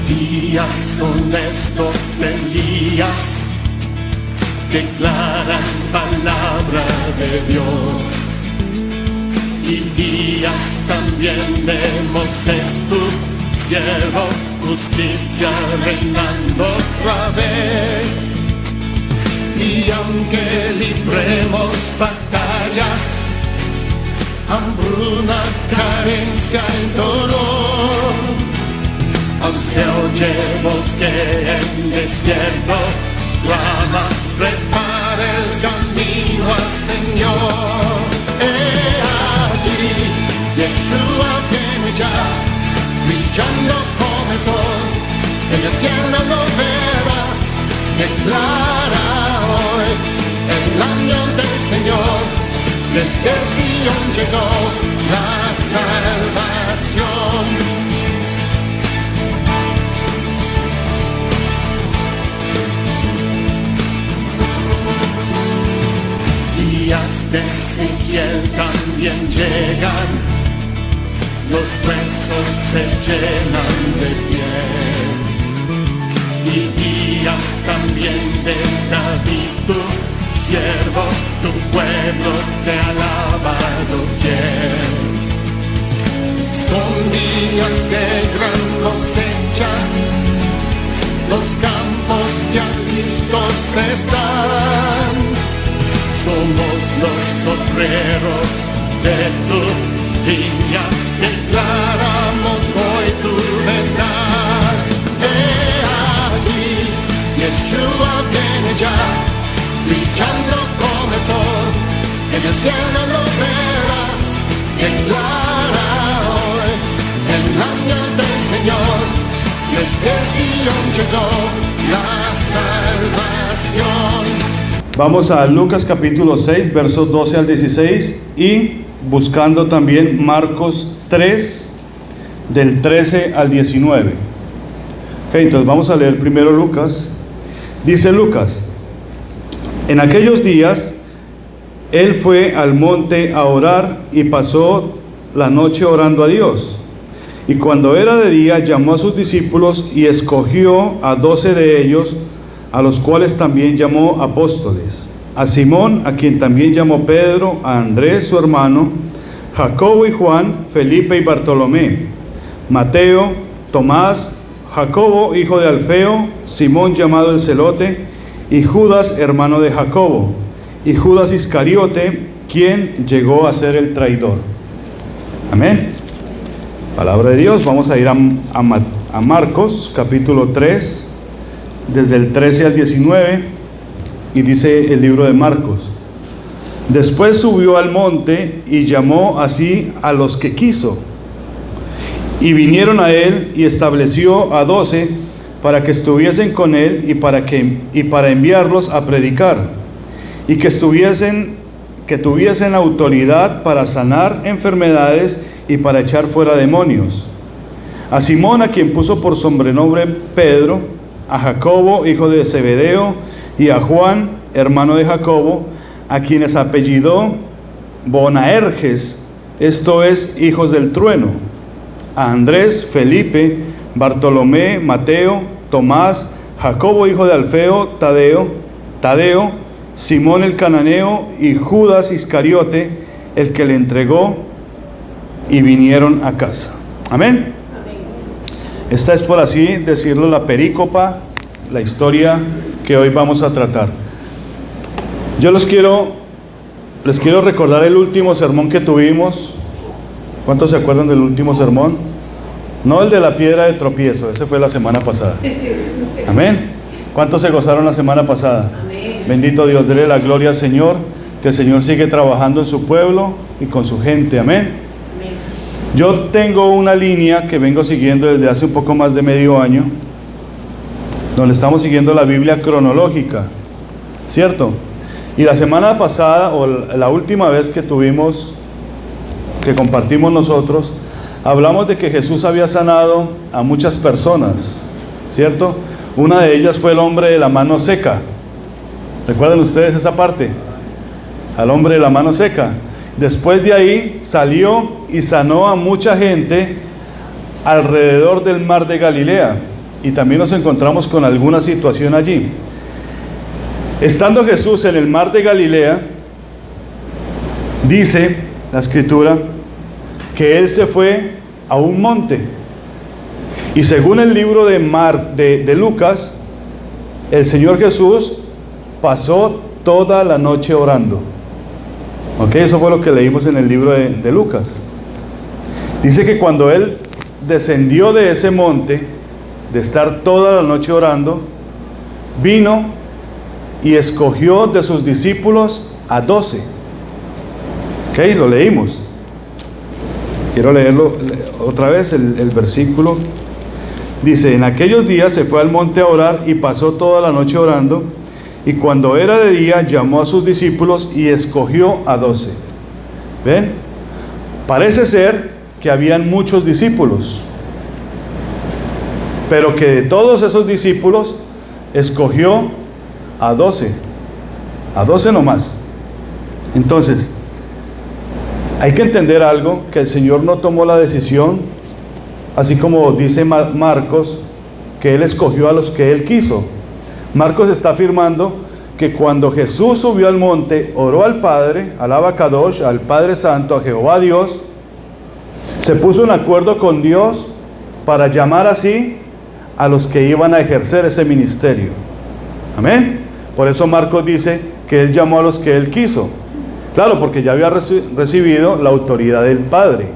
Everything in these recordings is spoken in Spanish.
Días son estos de Elías, declaran palabra de Dios. Y días también de Moisés, tu siervo, justicia reinando otra vez. Y aunque libremos batallas, hambruna, carencia y dolor, aún se oye voz que en desierto clama, prepara el camino al Señor. Allí Yeshua viene ya, brillando como el sol, en el cielo lo verás, declara hoy el año del Señor, desde Sion llegó la salvación. Días de Ezequiel también llegan, los huesos se llenan de piel. Y días también de David, tu siervo, tu pueblo te alaba doquier. Son días de gran cosecha, los campos ya listos están. Somos los obreros de tu viña, declaramos hoy tu verdad. Allí Yeshua viene ya, brillando como el sol, en el cielo lo verás, declara hoy el año del Señor, desde Sion llegó la salvación. Vamos a Lucas capítulo 6, versos 12 al 16 y buscando también Marcos 3, del 13 al 19. Entonces vamos a leer primero Lucas. Dice Lucas: en aquellos días él fue al monte a orar y pasó la noche orando a Dios. Y cuando era de día llamó a sus discípulos y escogió a 12 de ellos, a los cuales también llamó apóstoles: a Simón, a quien también llamó Pedro, a Andrés su hermano, Jacobo y Juan, Felipe y Bartolomé, Mateo, Tomás, Jacobo hijo de Alfeo, Simón llamado el Celote, y Judas hermano de Jacobo, y Judas Iscariote, quien llegó a ser el traidor. Amén. Palabra de Dios. Vamos a ir a Marcos capítulo 3, desde el 13 al 19, y dice el libro de Marcos: después subió al monte y llamó así a los que quiso, y vinieron a él, y estableció a 12 para que estuviesen con él y para enviarlos a predicar, y que tuviesen autoridad para sanar enfermedades y para echar fuera demonios. A Simón, a quien puso por sobrenombre Pedro, a Jacobo hijo de Zebedeo, y a Juan hermano de Jacobo, a quienes apellidó Boanerges, esto es, hijos del trueno, a Andrés, Felipe, Bartolomé, Mateo, Tomás, Jacobo hijo de Alfeo, Tadeo, Simón el cananeo y Judas Iscariote, el que le entregó, y vinieron a casa. Amén. Esta es, por así decirlo, la perícopa, la historia que hoy vamos a tratar. Yo les quiero recordar el último sermón que tuvimos. ¿Cuántos se acuerdan del último sermón? No el de la piedra de tropiezo, ese fue la semana pasada. Amén. ¿Cuántos se gozaron la semana pasada? Amén. Bendito Dios, dele la gloria al Señor, que el Señor sigue trabajando en su pueblo y con su gente. Amén. Yo tengo una línea que vengo siguiendo desde hace un poco más de medio año, donde estamos siguiendo la Biblia cronológica, ¿cierto? Y la semana pasada, o la última vez que compartimos nosotros, hablamos de que Jesús había sanado a muchas personas, ¿cierto? Una de ellas fue el hombre de la mano seca. ¿Recuerdan ustedes esa parte? Al hombre de la mano seca. Después de ahí salió y sanó a mucha gente alrededor del mar de Galilea. y también nos encontramos con alguna situación allí. Estando Jesús en el mar de Galilea, dice la escritura que él se fue a un monte, y según el libro de Lucas, el Señor Jesús pasó toda la noche orando. Ok, eso fue lo que leímos en el libro de Lucas. Dice que cuando él descendió de ese monte, de estar toda la noche orando, vino y escogió de sus discípulos a 12. Ok, lo leímos. Quiero leerlo otra vez, el versículo. Dice: en aquellos días se fue al monte a orar y pasó toda la noche orando, y cuando era de día llamó a sus discípulos y escogió a 12. ¿Ven? Parece ser que habían muchos discípulos, pero que de todos esos discípulos escogió a 12 nomás. Entonces, hay que entender algo, que el Señor no tomó la decisión, así como dice Marcos, que Él escogió a los que Él quiso. Marcos está afirmando que cuando Jesús subió al monte, oró al Padre, al Abacadosh, al Padre Santo, a Jehová Dios, se puso en acuerdo con Dios para llamar así a los que iban a ejercer ese ministerio. Amén. Por eso Marcos dice que Él llamó a los que Él quiso. Claro, porque ya había recibido la autoridad del Padre,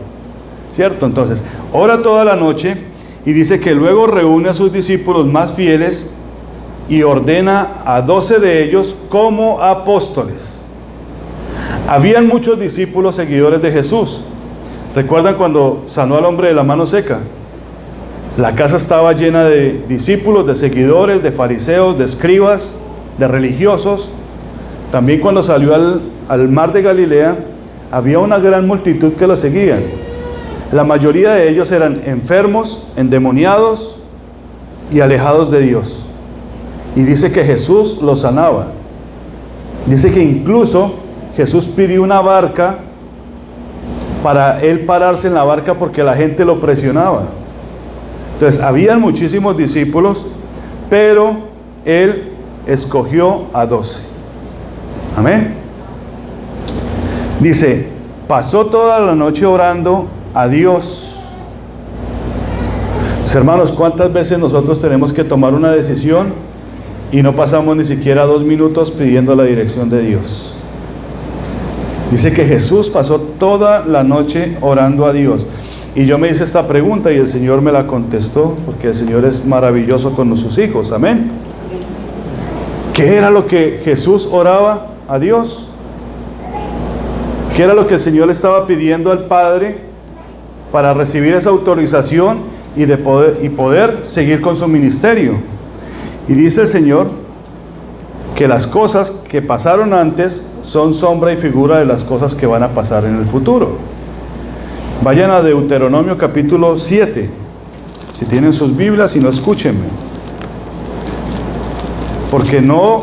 ¿cierto? Entonces, ora toda la noche, y dice que luego reúne a sus discípulos más fieles y ordena a 12 de ellos como apóstoles. Habían muchos discípulos seguidores de Jesús. ¿Recuerdan cuando sanó al hombre de la mano seca? La casa estaba llena de discípulos, de seguidores, de fariseos, de escribas, de religiosos. También cuando salió al mar de Galilea, había una gran multitud que lo seguían. La mayoría de ellos eran enfermos, endemoniados y alejados de Dios. Y dice que Jesús los sanaba. Dice que incluso Jesús pidió una barca para él pararse en la barca porque la gente lo presionaba. Entonces, habían muchísimos discípulos, pero él escogió a 12. Amén. Dice: pasó toda la noche orando a Dios. Mis hermanos, ¿cuántas veces nosotros tenemos que tomar una decisión y no pasamos ni siquiera 2 minutos pidiendo la dirección de Dios? Dice que Jesús pasó toda la noche orando a Dios. Y yo me hice esta pregunta y el Señor me la contestó, porque el Señor es maravilloso con sus hijos. Amén. ¿Qué era lo que Jesús oraba a Dios? ¿Qué era lo que el Señor le estaba pidiendo al Padre para recibir esa autorización y poder seguir con su ministerio? Y dice el Señor que las cosas que pasaron antes son sombra y figura de las cosas que van a pasar en el futuro. Vayan a Deuteronomio capítulo 7. Si tienen sus Biblias, si no, escúchenme. Porque no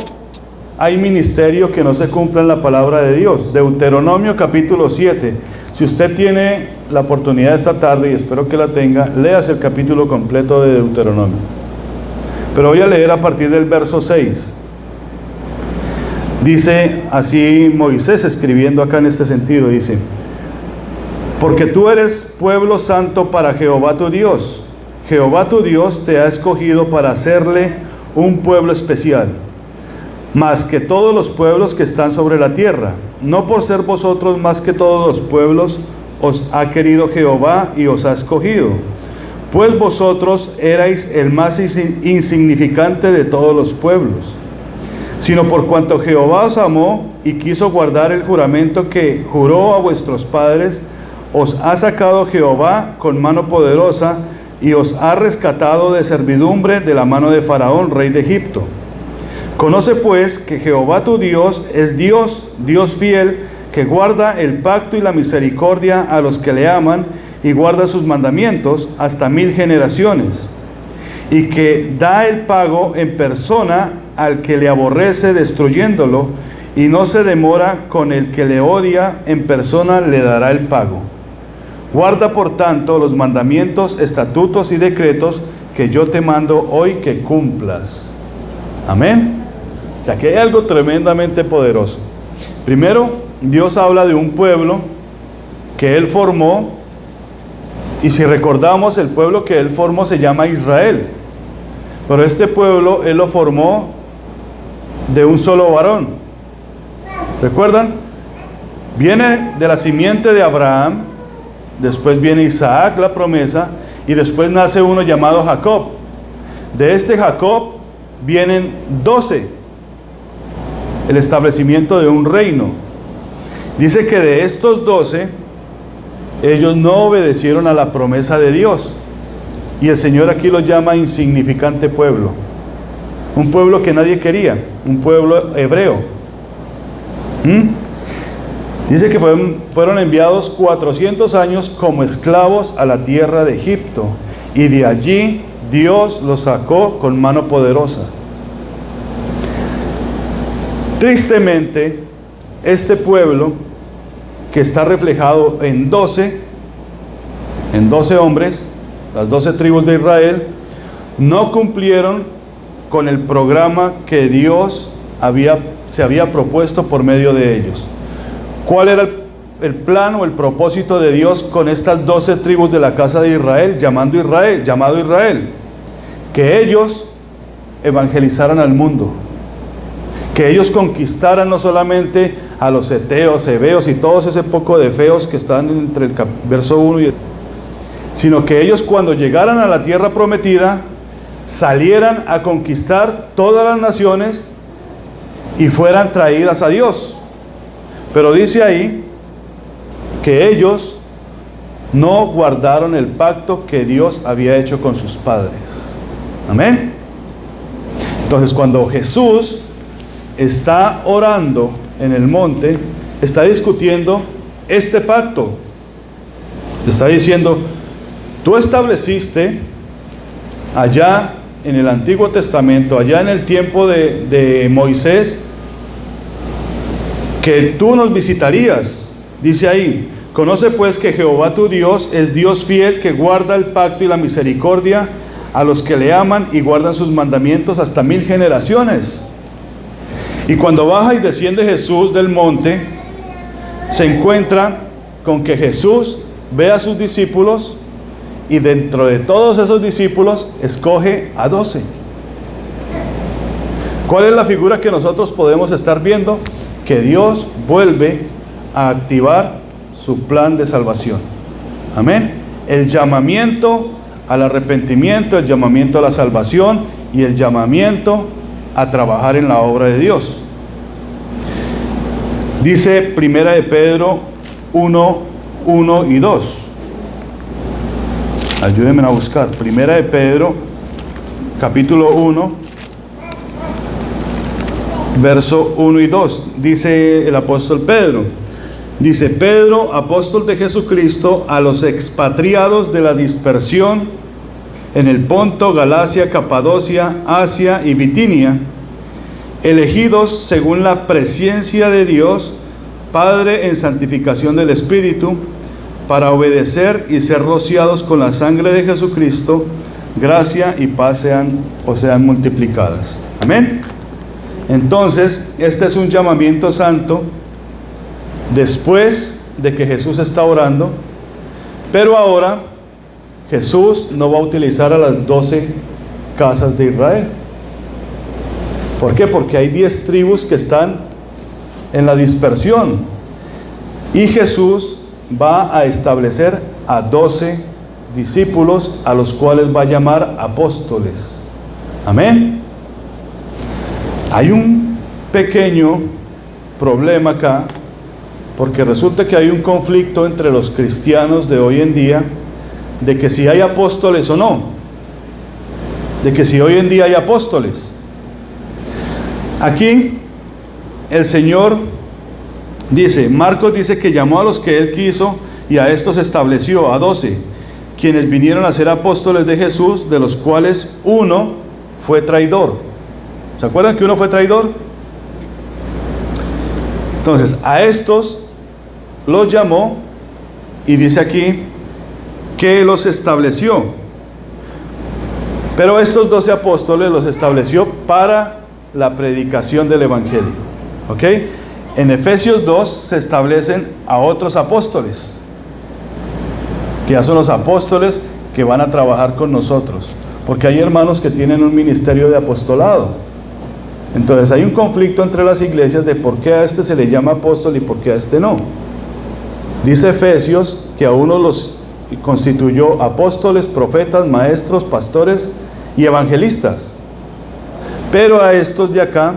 hay ministerio que no se cumpla en la palabra de Dios. Deuteronomio capítulo 7. Si usted tiene la oportunidad esta tarde, y espero que la tenga, léase el capítulo completo de Deuteronomio. Pero voy a leer a partir del verso 6. Dice así Moisés, escribiendo acá en este sentido, dice: porque tú eres pueblo santo para Jehová tu Dios. Jehová tu Dios te ha escogido para hacerle un pueblo especial, más que todos los pueblos que están sobre la tierra. No por ser vosotros más que todos los pueblos, os ha querido Jehová y os ha escogido, pues vosotros erais el más insignificante de todos los pueblos, sino por cuanto Jehová os amó y quiso guardar el juramento que juró a vuestros padres, os ha sacado Jehová con mano poderosa y os ha rescatado de servidumbre de la mano de Faraón, rey de Egipto. Conoce pues que Jehová tu Dios es Dios, Dios fiel, que guarda el pacto y la misericordia a los que le aman y guarda sus mandamientos hasta 1000 generaciones, y que da el pago en persona al que le aborrece, destruyéndolo, y no se demora con el que le odia, en persona le dará el pago. Guarda por tanto los mandamientos, estatutos y decretos que yo te mando hoy que cumplas. Amén. O sea, que hay algo tremendamente poderoso. Primero, Dios habla de un pueblo que Él formó, y si recordamos, el pueblo que Él formó se llama Israel. Pero este pueblo Él lo formó de un solo varón. ¿Recuerdan? Viene de la simiente de Abraham, después viene Isaac, la promesa, y después nace uno llamado Jacob. De este Jacob vienen 12, el establecimiento de un reino. Dice que de estos 12, ellos no obedecieron a la promesa de Dios, y el Señor aquí los llama insignificante pueblo, un pueblo que nadie quería, un pueblo hebreo. Dice que fueron enviados 400 años como esclavos a la tierra de Egipto, y de allí Dios los sacó con mano poderosa. Tristemente, este pueblo, que está reflejado en 12 hombres, las 12 tribus de Israel, no cumplieron con el programa que Dios se había propuesto por medio de ellos. ¿Cuál era el plan o el propósito de Dios con estas 12 tribus de la casa de Israel, llamado Israel? Que ellos evangelizaran al mundo, que ellos conquistaran no solamente a los heteos, heveos y todos ese poco de feos que están entre el verso 1 y el, sino que ellos, cuando llegaran a la tierra prometida, salieran a conquistar todas las naciones y fueran traídas a Dios. Pero dice ahí que ellos no guardaron el pacto que Dios había hecho con sus padres. Amén. Entonces, cuando Jesús está orando en el monte, está discutiendo este pacto. Está diciendo: tú estableciste allá en el Antiguo Testamento, allá en el tiempo de Moisés, que tú nos visitarías. Dice ahí: conoce pues que Jehová tu Dios es Dios fiel, que guarda el pacto y la misericordia a los que le aman y guardan sus mandamientos hasta 1000 generaciones. Y cuando baja y desciende Jesús del monte, se encuentra con que Jesús ve a sus discípulos, y dentro de todos esos discípulos escoge a 12. ¿Cuál es la figura que nosotros podemos estar viendo? Que Dios vuelve a activar su plan de salvación. Amén. El llamamiento al arrepentimiento, el llamamiento a la salvación y el llamamiento a trabajar en la obra de Dios. Dice Primera de Pedro 1 y 2. Ayúdenme a buscar. Primera de Pedro, capítulo 1, verso 1 y 2. Dice el apóstol Pedro. Dice: Pedro, apóstol de Jesucristo, a los expatriados de la dispersión en el Ponto, Galacia, Capadocia, Asia y Bitinia, elegidos según la presciencia de Dios, Padre, en santificación del Espíritu, para obedecer y ser rociados con la sangre de Jesucristo, gracia y paz sean multiplicadas. Amén. Entonces, este es un llamamiento santo después de que Jesús está orando, pero ahora Jesús no va a utilizar a las 12 casas de Israel. ¿Por qué? Porque hay 10 tribus que están en la dispersión, y Jesús va a establecer a 12 discípulos, a los cuales va a llamar apóstoles. Amén. Hay un pequeño problema acá, porque resulta que hay un conflicto entre los cristianos de hoy en día, de que si hay apóstoles o no, de que si hoy en día hay apóstoles. Aquí el Señor dice, Marcos dice que llamó a los que Él quiso, y a estos estableció a 12, quienes vinieron a ser apóstoles de Jesús, de los cuales uno fue traidor. ¿Se acuerdan que uno fue traidor? Entonces, a estos los llamó, y dice aquí que los estableció. Pero estos 12 apóstoles los estableció para la predicación del Evangelio. ¿Ok? En Efesios 2 se establecen a otros apóstoles, que ya son los apóstoles que van a trabajar con nosotros. Porque hay hermanos que tienen un ministerio de apostolado. Entonces hay un conflicto entre las iglesias de por qué a este se le llama apóstol y por qué a este no. Dice Efesios que a uno los constituyó apóstoles, profetas, maestros, pastores y evangelistas. Pero a estos de acá,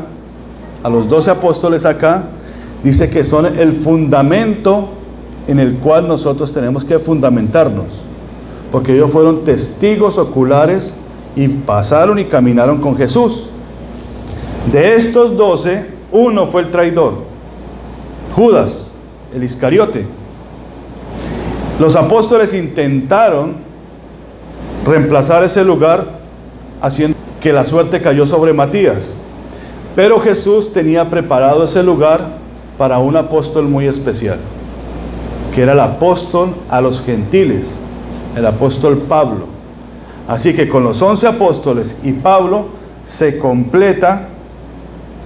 a los 12 apóstoles acá, dice que son el fundamento en el cual nosotros tenemos que fundamentarnos. Porque ellos fueron testigos oculares y pasaron y caminaron con Jesús. De estos 12, uno fue el traidor, Judas, el Iscariote. Los apóstoles intentaron reemplazar ese lugar haciendo que la suerte cayó sobre Matías. Pero Jesús tenía preparado ese lugar para un apóstol muy especial, que era el apóstol a los gentiles, el apóstol Pablo. Así que con los 11 apóstoles y Pablo se completa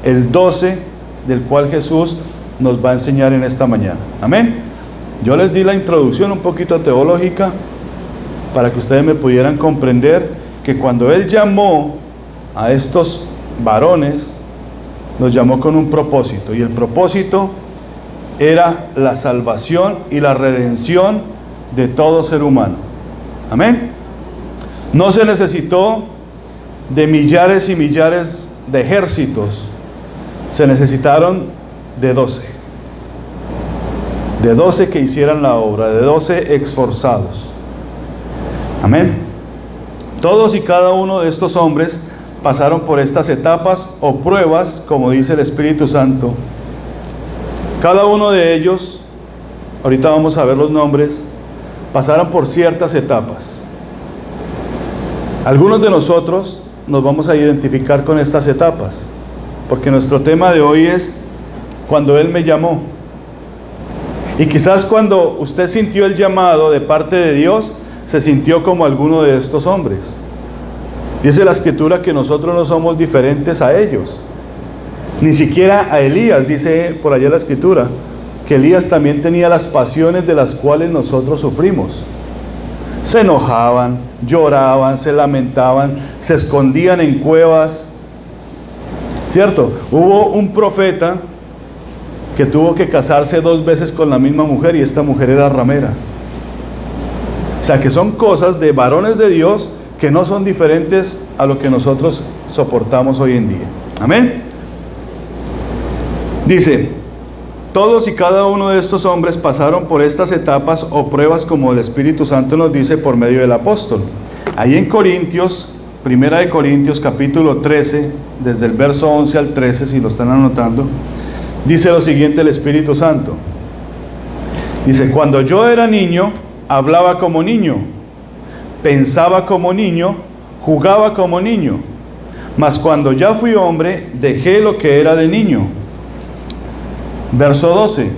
el 12 del cual Jesús nos va a enseñar en esta mañana. Amén. Yo les di la introducción un poquito teológica para que ustedes me pudieran comprender que cuando Él llamó a estos varones, los llamó con un propósito, y el propósito era la salvación y la redención de todo ser humano. Amén. No se necesitó de millares y millares de ejércitos, se necesitaron de 12. De 12 que hicieran la obra, de 12 esforzados. Amén. Todos y cada uno de estos hombres pasaron por estas etapas o pruebas, como dice el Espíritu Santo. Cada uno de ellos, ahorita vamos a ver los nombres, pasaron por ciertas etapas. Algunos de nosotros nos vamos a identificar con estas etapas, porque nuestro tema de hoy es cuando Él me llamó. Y quizás cuando usted sintió el llamado de parte de Dios, se sintió como alguno de estos hombres. Dice la Escritura que nosotros no somos diferentes a ellos. Ni siquiera a Elías, dice por allá la Escritura, que Elías también tenía las pasiones de las cuales nosotros sufrimos. Se enojaban, lloraban, se lamentaban, se escondían en cuevas. ¿Cierto? Hubo un profeta que tuvo que casarse 2 veces con la misma mujer, y esta mujer era ramera. O sea que son cosas de varones de Dios que no son diferentes a lo que nosotros soportamos hoy en día. Amén. Dice, todos y cada uno de estos hombres pasaron por estas etapas o pruebas, como el Espíritu Santo nos dice por medio del apóstol. Ahí en Corintios, Primera de Corintios capítulo 13, desde el verso 11 al 13, si lo están anotando, dice lo siguiente el Espíritu Santo. Dice, cuando yo era niño, hablaba como niño, pensaba como niño, jugaba como niño. Mas cuando ya fui hombre, dejé lo que era de niño. Verso 12.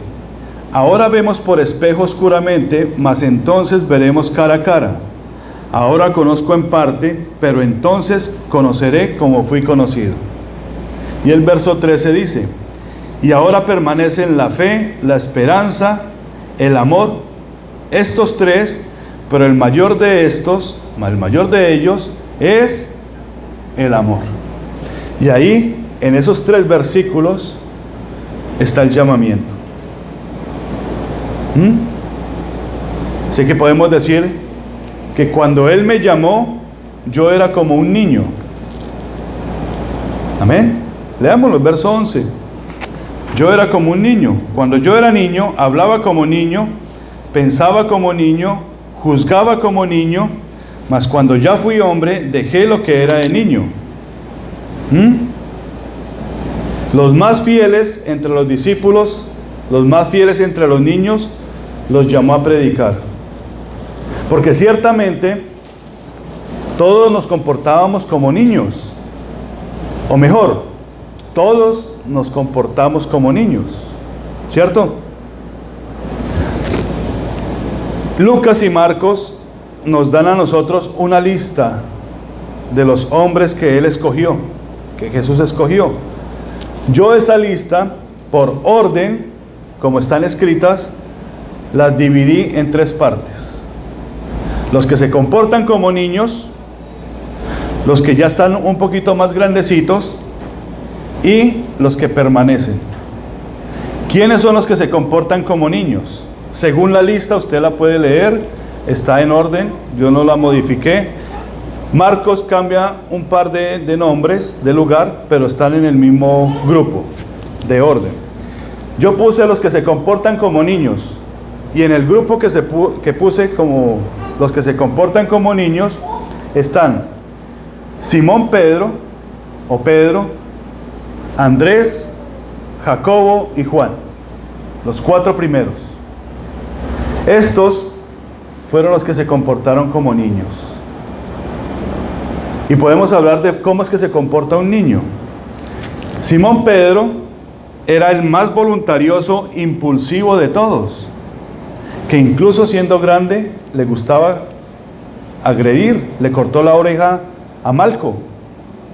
Ahora vemos por espejo oscuramente, mas entonces veremos cara a cara. Ahora conozco en parte, pero entonces conoceré como fui conocido. Y el verso 13 dice, y ahora permanecen la fe, la esperanza, el amor, estos 3, pero el mayor de ellos es el amor. Y ahí, en esos 3 versículos, está el llamamiento. Así que podemos decir que cuando Él me llamó, yo era como un niño. Amén. Leámoslo, el verso 11. Yo era como un niño. Cuando yo era niño, hablaba como niño, pensaba como niño, juzgaba como niño, mas cuando ya fui hombre, dejé lo que era de niño. Los más fieles entre los discípulos, los más fieles entre los niños, los llamó a predicar. Porque ciertamente todos nos comportábamos como niños, o mejor, todos nos comportamos como niños, ¿cierto? Lucas y Marcos nos dan a nosotros una lista de los hombres que Él escogió, que Jesús escogió. Yo esa lista, por orden, como están escritas, las dividí en 3 partes. Los que se comportan como niños, los que ya están un poquito más grandecitos y los que permanecen. ¿Quiénes son los que se comportan como niños? Según la lista, usted la puede leer, está en orden, yo no la modifiqué. Marcos cambia un par de nombres de lugar, pero están en el mismo grupo de orden. Yo puse a los que se comportan como niños, y en el grupo que puse como los que se comportan como niños están Simón Pedro, Andrés, Jacobo y Juan, los 4 primeros. Estos fueron los que se comportaron como niños. Y podemos hablar de cómo es que se comporta un niño. Simón Pedro era el más voluntarioso, impulsivo de todos, que incluso siendo grande le gustaba agredir. Le cortó la oreja a Malco,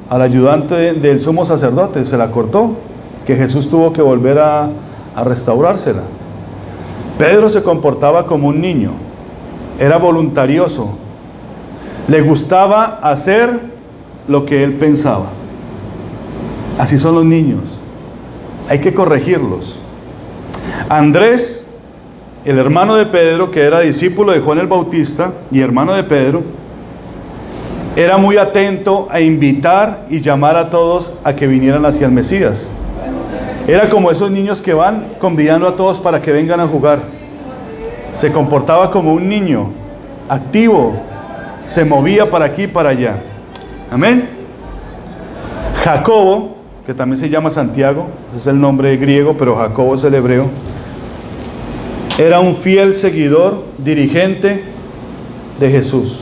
al ayudante del sumo sacerdote, se la cortó, que Jesús tuvo que volver a restaurársela. Pedro se comportaba como un niño, era voluntarioso, le gustaba hacer lo que él pensaba. Así son los niños, hay que corregirlos. Andrés, el hermano de Pedro, que era discípulo de Juan el Bautista y hermano de Pedro, era muy atento a invitar y llamar a todos a que vinieran hacia el Mesías. Era como esos niños que van convidando a todos para que vengan a jugar. Se comportaba como un niño, activo, se movía para aquí y para allá. Amén. Jacobo, que también se llama Santiago, ese es el nombre griego, pero Jacobo es el hebreo, era un fiel seguidor, dirigente de Jesús.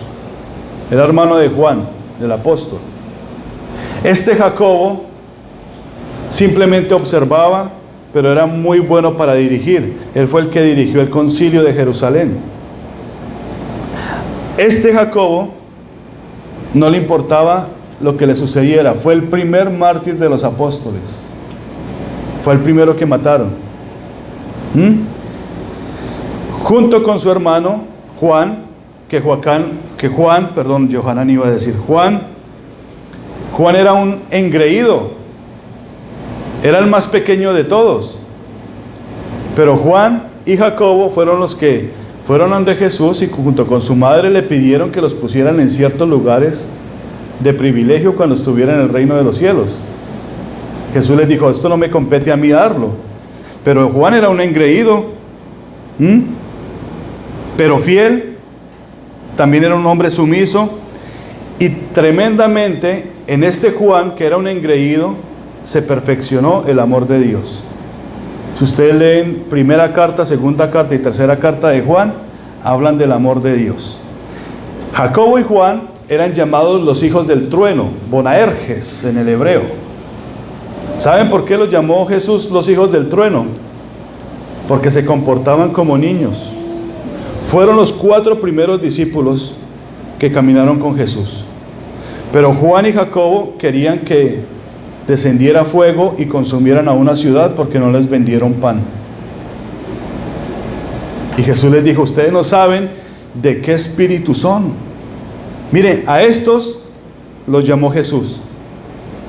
Era hermano de Juan, del apóstol. Este Jacobo simplemente observaba, pero era muy bueno para dirigir. Él fue el que dirigió el concilio de Jerusalén. Este Jacobo no le importaba lo que le sucediera. Fue el primer mártir de los apóstoles. Fue el primero que mataron. Junto con su hermano Juan, Juan era un engreído, era el más pequeño de todos, pero Juan y Jacobo fueron los que fueron ante Jesús y junto con su madre le pidieron que los pusieran en ciertos lugares de privilegio cuando estuviera en el reino de los cielos. Jesús les dijo: esto no me compete a mí darlo. Pero Juan era un engreído, pero fiel. También era un hombre sumiso, y tremendamente en este Juan, que era un engreído, se perfeccionó el amor de Dios. Si ustedes leen primera carta, segunda carta y tercera carta de Juan, hablan del amor de Dios. Jacobo y Juan eran llamados los hijos del trueno, Boanerges en el hebreo. ¿Saben por qué los llamó Jesús los hijos del trueno? Porque se comportaban como niños. Fueron los 4 primeros discípulos que caminaron con Jesús. Pero Juan y Jacobo querían que descendiera fuego y consumieran a una ciudad porque no les vendieron pan. Y Jesús les dijo: ustedes no saben de qué espíritu son. Miren, a estos los llamó Jesús,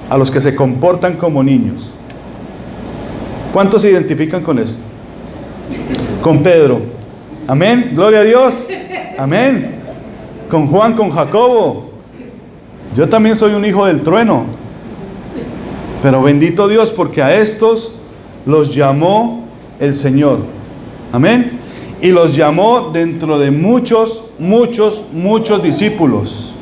a los que se comportan como niños. ¿Cuántos se identifican con esto? Con Pedro. Amén, gloria a Dios. Amén. Con Juan, con Jacobo. Yo también soy un hijo del trueno, pero bendito Dios, porque a estos los llamó el Señor. Amén. Y los llamó dentro de muchos discípulos.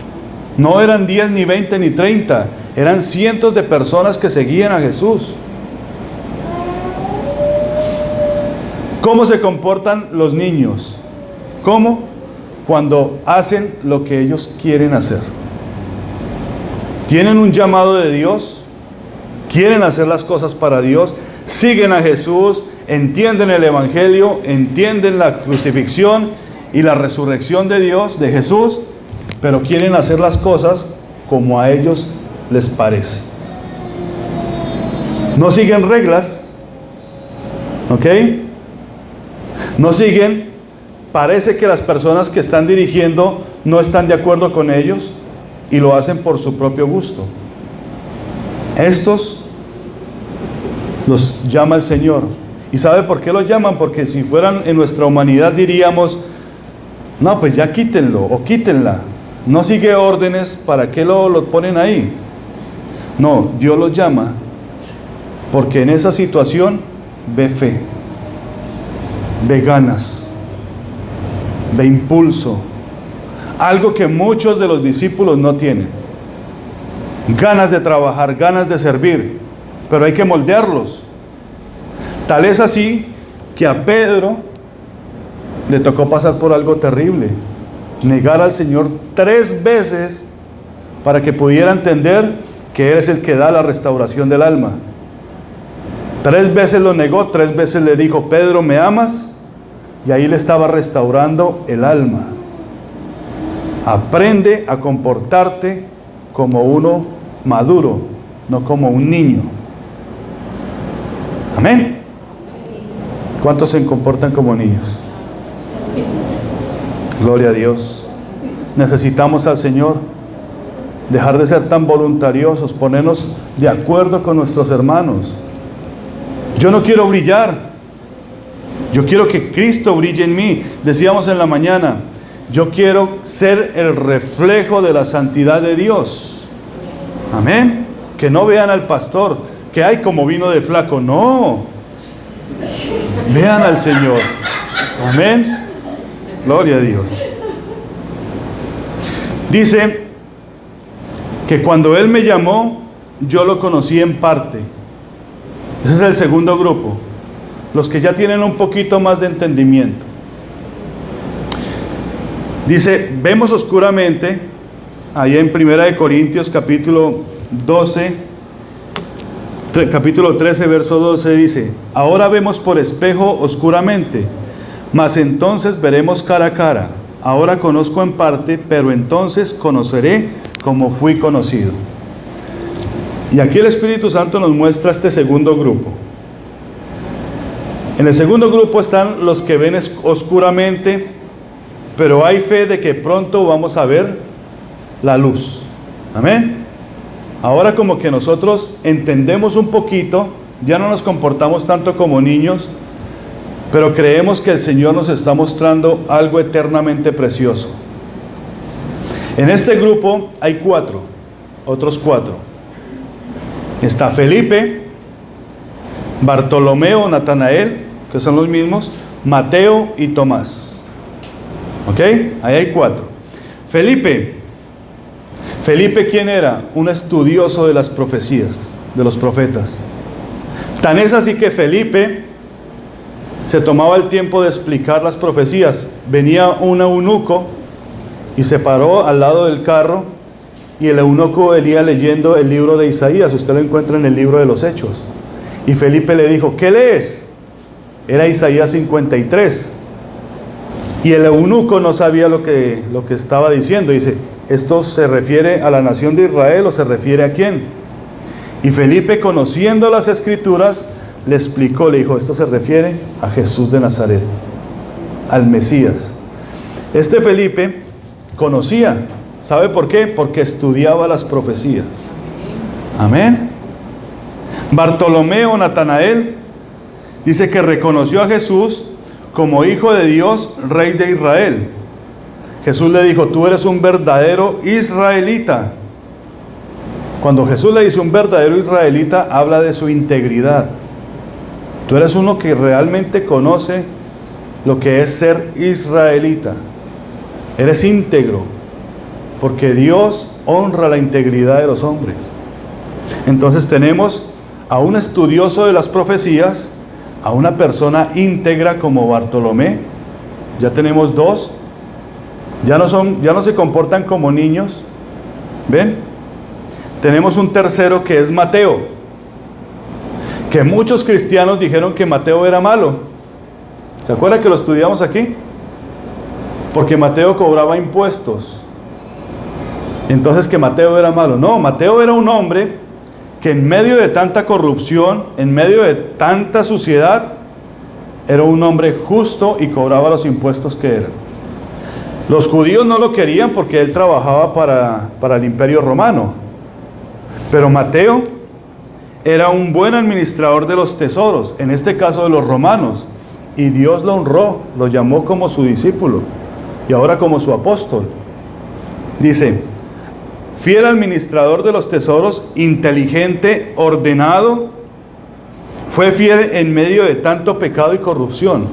No eran 10, ni 20, ni 30. Eran cientos de personas que seguían a Jesús. ¿Cómo se comportan los niños? ¿Cómo? Cuando hacen lo que ellos quieren hacer. Tienen un llamado de Dios, quieren hacer las cosas para Dios, siguen a Jesús, entienden el Evangelio, entienden la crucifixión y la resurrección de Dios, de Jesús, pero quieren hacer las cosas como a ellos les parece. No siguen reglas, ¿ok? No siguen, parece que las personas que están dirigiendo no están de acuerdo con ellos y lo hacen por su propio gusto. Estos los llama el Señor. ¿Y sabe por qué los llaman? Porque si fueran en nuestra humanidad diríamos, no, pues ya quítenlo o quítenla. No sigue órdenes, ¿para qué lo ponen ahí? No, Dios los llama porque en esa situación ve fe, ve ganas, ve impulso. Algo que muchos de los discípulos no tienen. Ganas de trabajar, ganas de servir, pero hay que moldearlos. Tal es así que a Pedro le tocó pasar por algo terrible. Negar al Señor 3 veces para que pudiera entender que Él es el que da la restauración del alma. 3 veces lo negó, 3 veces le dijo, Pedro, ¿me amas? Y ahí le estaba restaurando el alma. Aprende a comportarte como uno maduro, no como un niño. Amén. ¿Cuántos se comportan como niños? Gloria a Dios. Necesitamos al Señor. Dejar de ser tan voluntariosos, ponernos de acuerdo con nuestros hermanos. Yo no quiero brillar. Yo quiero que Cristo brille en mí. Decíamos en la mañana, yo quiero ser el reflejo de la santidad de Dios. Amén. Que no vean al pastor, que hay como vino de flaco. No. Vean al Señor. Amén. Gloria a Dios. Dice que cuando Él me llamó, yo lo conocí en parte. Ese es el segundo grupo. Los que ya tienen un poquito más de entendimiento. Dice, vemos oscuramente, ahí en 1 Corintios capítulo 13, verso 12 dice, ahora vemos por espejo oscuramente, mas entonces veremos cara a cara. Ahora conozco en parte, pero entonces conoceré como fui conocido. Y aquí el Espíritu Santo nos muestra este segundo grupo. En el segundo grupo están los que ven oscuramente, pero hay fe de que pronto vamos a ver la luz. Amén. Ahora como que nosotros entendemos un poquito, ya no nos comportamos tanto como niños, pero creemos que el Señor nos está mostrando algo eternamente precioso. En este grupo hay otros cuatro. Está Felipe, Bartolomeo, Natanael, que son los mismos, Mateo y Tomás. ¿Ok? Ahí hay 4. Felipe, ¿quién era? Un estudioso de las profecías, de los profetas. Tan es así que Felipe se tomaba el tiempo de explicar las profecías. Venía un eunuco y se paró al lado del carro, y el eunuco venía leyendo el libro de Isaías. Usted lo encuentra en el libro de los Hechos. Y Felipe le dijo, ¿qué lees? Era Isaías 53. Y el eunuco no sabía lo que estaba diciendo. Dice, ¿esto se refiere a la nación de Israel o se refiere a quién? Y Felipe, conociendo las escrituras, le explicó, le dijo, esto se refiere a Jesús de Nazaret, al Mesías. Este Felipe conocía. ¿Sabe por qué? Porque estudiaba las profecías. Amén. Bartolomeo, Natanael, dice que reconoció a Jesús como Hijo de Dios, Rey de Israel. Jesús le dijo, tú eres un verdadero israelita. Cuando Jesús le dice un verdadero israelita, habla de su integridad. Tú eres uno que realmente conoce lo que es ser israelita. Eres íntegro, porque Dios honra la integridad de los hombres. Entonces tenemos a un estudioso de las profecías, a una persona íntegra como Bartolomé. Ya tenemos 2. Ya no se comportan como niños. ¿Ven? Tenemos un tercero que es Mateo, que muchos cristianos dijeron que Mateo era malo. ¿Se acuerdan que lo estudiamos aquí? Porque Mateo cobraba impuestos. Entonces que Mateo era malo. No, Mateo era un hombre que en medio de tanta corrupción, en medio de tanta suciedad, era un hombre justo y cobraba los impuestos que eran. Los judíos no lo querían porque él trabajaba para el Imperio Romano. Pero Mateo era un buen administrador de los tesoros, en este caso de los romanos. Y Dios lo honró, lo llamó como su discípulo y ahora como su apóstol. Dice, fiel administrador de los tesoros, inteligente, ordenado, fue fiel en medio de tanto pecado y corrupción.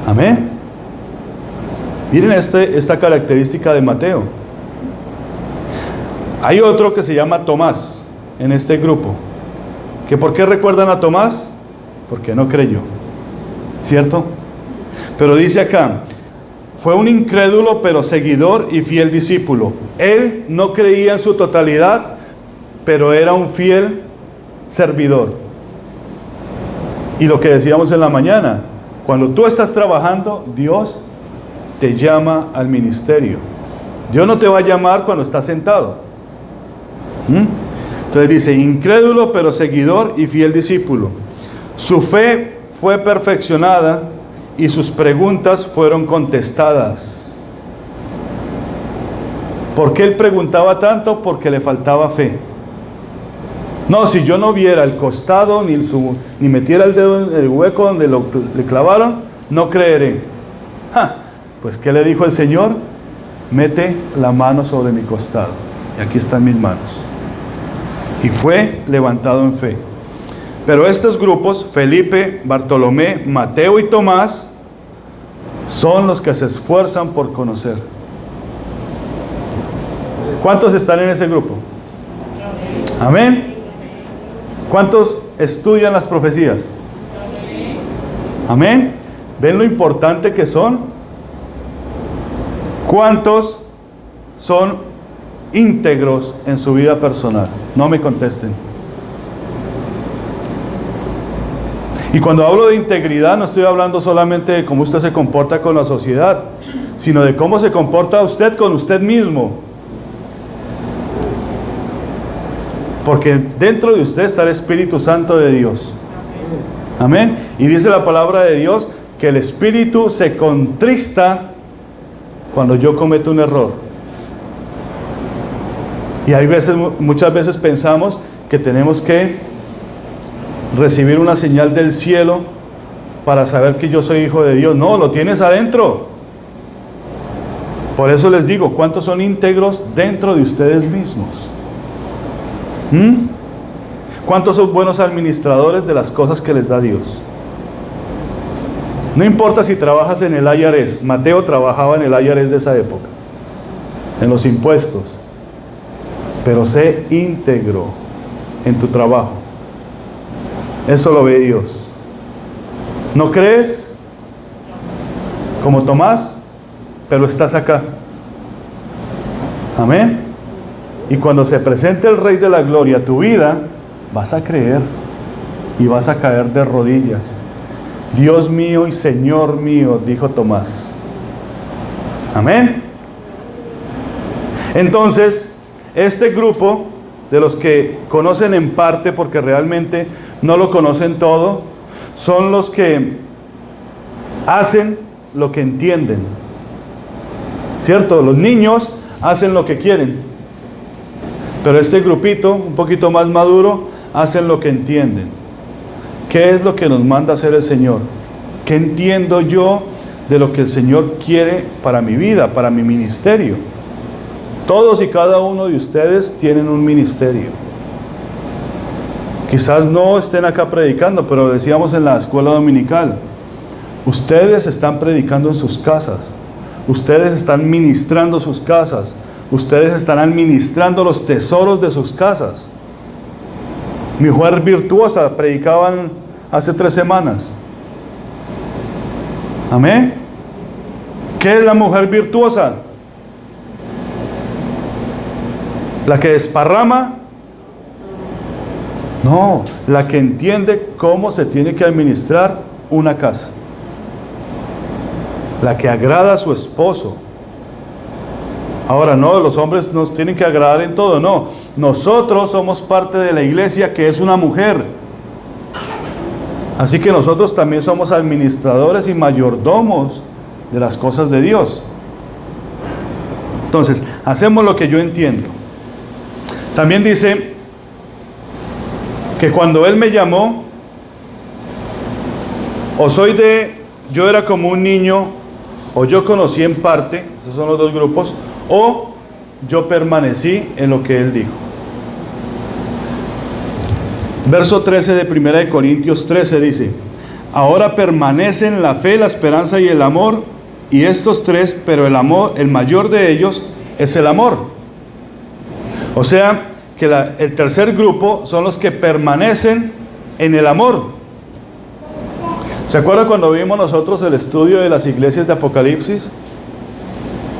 Amén. Miren esta característica de Mateo. Hay otro que se llama Tomás en este grupo. ¿Que por qué recuerdan a Tomás? Porque no creyó, ¿cierto? Pero dice acá, fue un incrédulo pero seguidor y fiel discípulo. Él no creía en su totalidad, pero era un fiel servidor. Y lo que decíamos en la mañana, cuando tú estás trabajando, Dios te llama al ministerio. Dios no te va a llamar cuando estás sentado. Entonces dice, incrédulo pero seguidor y fiel discípulo. Su fe fue perfeccionada y sus preguntas fueron contestadas. ¿Por qué él preguntaba tanto? Porque le faltaba fe. No, si yo no viera el costado ni metiera el dedo en el hueco donde le clavaron, no creeré. Pues ¿qué le dijo el Señor? Mete la mano sobre mi costado y aquí están mis manos. Y fue levantado en fe. Pero estos grupos, Felipe, Bartolomé, Mateo y Tomás, son los que se esfuerzan por conocer. ¿Cuántos están en ese grupo? Amén. ¿Cuántos estudian las profecías? Amén. ¿Ven lo importante que son? ¿Cuántos son íntegros en su vida personal? No me contesten. Y cuando hablo de integridad no estoy hablando solamente de cómo usted se comporta con la sociedad, sino de cómo se comporta usted con usted mismo. Porque dentro de usted está el Espíritu Santo de Dios. Amén. Y dice la palabra de Dios que el Espíritu se contrista cuando yo cometo un error. Y hay muchas veces pensamos que tenemos que recibir una señal del cielo para saber que yo soy hijo de Dios. No, lo tienes adentro. Por eso les digo, ¿cuántos son íntegros dentro de ustedes mismos? ¿Cuántos son buenos administradores de las cosas que les da Dios? No importa si trabajas en el IRS. Mateo trabajaba en el IRS de esa época, en los impuestos. Pero sé íntegro en tu trabajo. Eso lo ve Dios. ¿No crees? Como Tomás, pero estás acá. Amén. Y cuando se presente el Rey de la Gloria a tu vida, vas a creer y vas a caer de rodillas. Dios mío y Señor mío, dijo Tomás. Amén. Entonces, este grupo de los que conocen en parte, porque realmente no lo conocen todo, son los que hacen lo que entienden. ¿Cierto? Los niños hacen lo que quieren. Pero este grupito, un poquito más maduro, hacen lo que entienden. ¿Qué es lo que nos manda hacer el Señor? ¿Qué entiendo yo de lo que el Señor quiere para mi vida, para mi ministerio? Todos y cada uno de ustedes tienen un ministerio. Quizás no estén acá predicando, pero decíamos en la escuela dominical, ustedes están predicando en sus casas, ustedes están ministrando sus casas, ustedes están administrando los tesoros de sus casas. Mi mujer virtuosa predicaban hace 3 semanas. Amén. ¿Qué es la mujer virtuosa? ¿La que desparrama? No, la que entiende cómo se tiene que administrar una casa. La que agrada a su esposo. Ahora, no, los hombres nos tienen que agradar en todo, no. Nosotros somos parte de la iglesia que es una mujer. Así que nosotros también somos administradores y mayordomos de las cosas de Dios. Entonces, hacemos lo que yo entiendo. También dice que cuando Él me llamó, yo era como un niño, o yo conocí en parte, esos son los dos grupos, o yo permanecí en lo que Él dijo. Verso 13 de 1 Corintios 13 dice: ahora permanecen la fe, la esperanza y el amor, y estos tres, pero el mayor de ellos es el amor. O sea, que el tercer grupo son los que permanecen en el amor. ¿Se acuerdan cuando vimos nosotros el estudio de las iglesias de Apocalipsis?